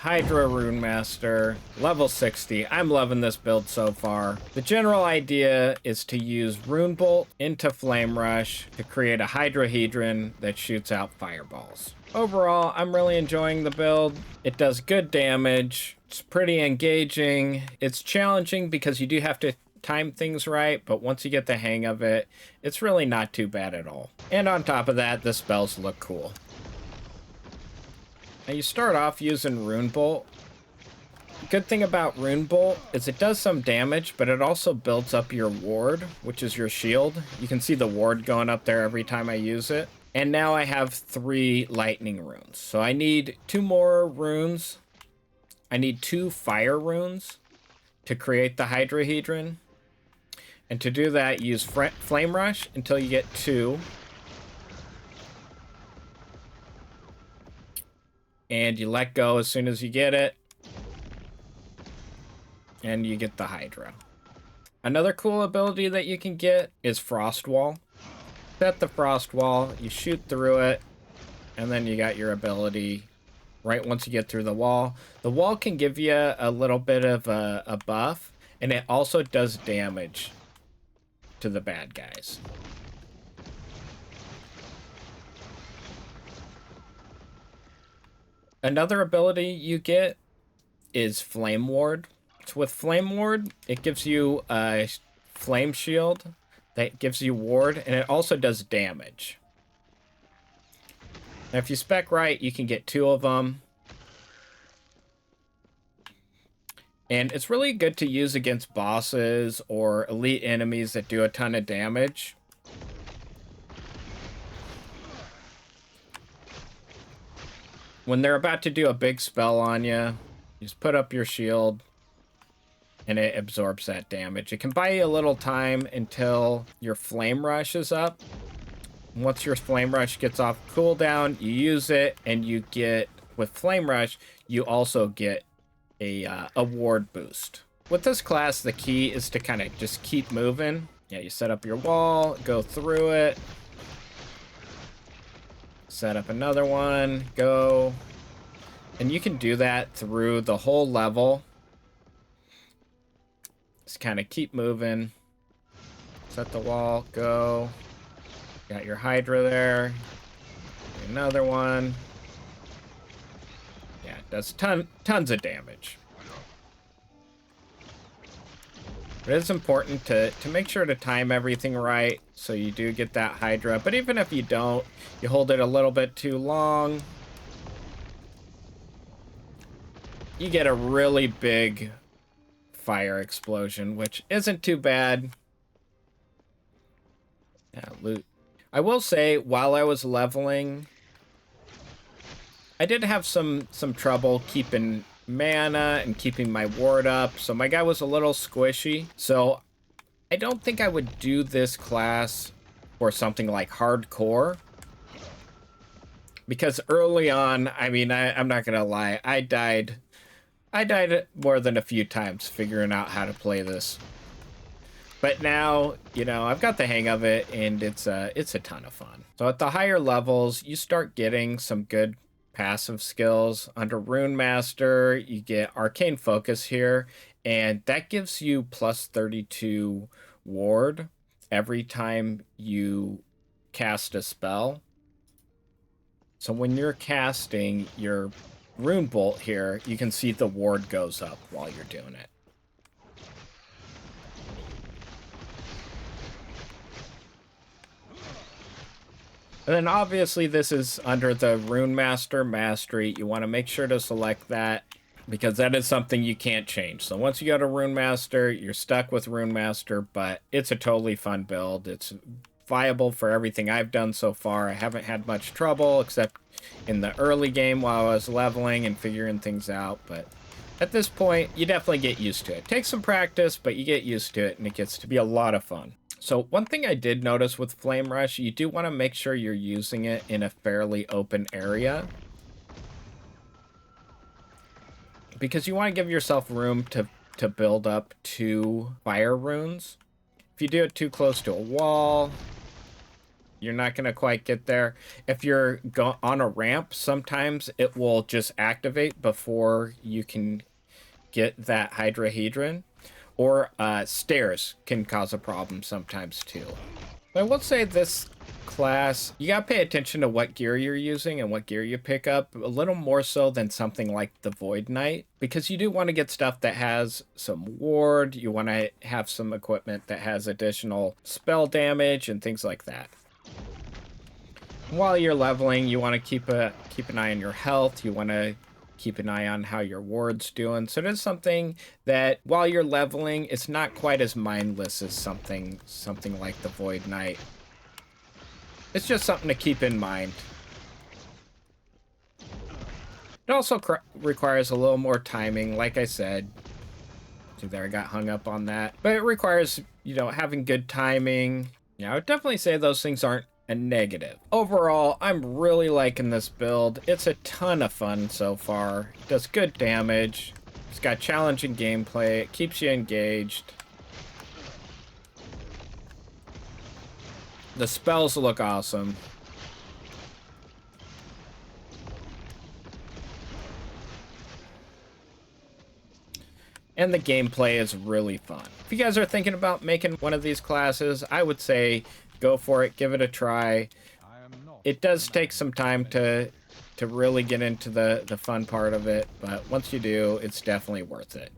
Hydra Runemaster, level 60. I'm loving this build so far. The general idea is to use Rune Bolt into Flame Rush to create a Hydra that shoots out fireballs. Overall, I'm really enjoying the build. It does good damage. It's pretty engaging. It's challenging because you do have to time things right, but once you get the hang of it, it's really not too bad at all. And on top of that, the spells look cool. Now you start off using Rune Bolt. Good thing about Rune Bolt is it does some damage, but it also builds up your ward, which is your shield. You can see the ward going up there every time I use it. And now I have 3 lightning runes. So I need 2 more runes. I need 2 fire runes to create the Hydra. And to do that, use Flame Rush until you get 2. And you let go as soon as you get it. And you get the Hydra. Another cool ability that you can get is Frost Wall. Set the Frost Wall, you shoot through it, and then you got your ability right once you get through the wall. The wall can give you a little bit of a buff, and it also does damage to the bad guys. Another ability you get is Flame Ward. So with Flame Ward, it gives you a flame shield that gives you ward, and it also does damage. Now, if you spec right, you can get 2 of them. And it's really good to use against bosses or elite enemies that do a ton of damage. When they're about to do a big spell on you, just put up your shield and it absorbs that damage. It can buy you a little time until your Flame Rush is up. Once your Flame Rush gets off cooldown, you use it, and you get, with Flame Rush, you also get a ward boost. With this class, the key is to kind of just keep moving. Yeah, you set up your wall, go through it, set up another one, go. And you can do that through the whole level. Just kind of keep moving. Set the wall, go. Got your Hydra there. Another one. Yeah, it does tons of damage. But it's important to make sure to time everything right so you do get that Hydra. But even if you don't, you hold it a little bit too long, you get a really big fire explosion, which isn't too bad. Yeah, loot. I will say, while I was leveling, I did have some trouble keeping mana and keeping my ward up, so my guy was a little squishy. So I don't think I would do this class for something like hardcore, because early on, I mean, I'm not gonna lie, I died more than a few times figuring out how to play this. But now, you know, I've got the hang of it, and it's a ton of fun. So at the higher levels, you start getting some good passive skills. Under Runemaster, you get Arcane Focus here, and that gives you plus 32 ward every time you cast a spell. So when you're casting your Rune Bolt here, you can see the ward goes up while you're doing it. And then obviously this is under the Runemaster Mastery. You want to make sure to select that, because that is something you can't change. So once you go to Runemaster, you're stuck with Runemaster, but it's a totally fun build. It's viable for everything I've done so far. I haven't had much trouble, except in the early game while I was leveling and figuring things out. But at this point, you definitely get used to it. It takes some practice, but you get used to it, and it gets to be a lot of fun. So one thing I did notice with Flame Rush, you do want to make sure you're using it in a fairly open area, because you want to give yourself room to build up 2 fire runes. If you do it too close to a wall, You're not going to quite get there. If you're on a ramp, sometimes it will just activate before you can get that Hydra. Or stairs can cause a problem sometimes too. But I will say this class, you gotta pay attention to what gear you're using and what gear you pick up, a little more so than something like the Void Knight, because you do want to get stuff that has some ward, you want to have some equipment that has additional spell damage and things like that. While you're leveling, you want to keep an eye on your health, you want to keep an eye on how your ward's doing. So it is something that while you're leveling, it's not quite as mindless as something like the Void Knight. It's just something to keep in mind. It also requires a little more timing, like I said. See there, I got hung up on that. But it requires, you know, having good timing. You know, I would definitely say those things aren't a negative. Overall, I'm really liking this build. It's a ton of fun so far. It does good damage. It's got challenging gameplay. It keeps you engaged. The spells look awesome. And the gameplay is really fun. If you guys are thinking about making one of these classes, I would say go for it, give it a try. It does take some time to really get into the fun part of it, but once you do, it's definitely worth it.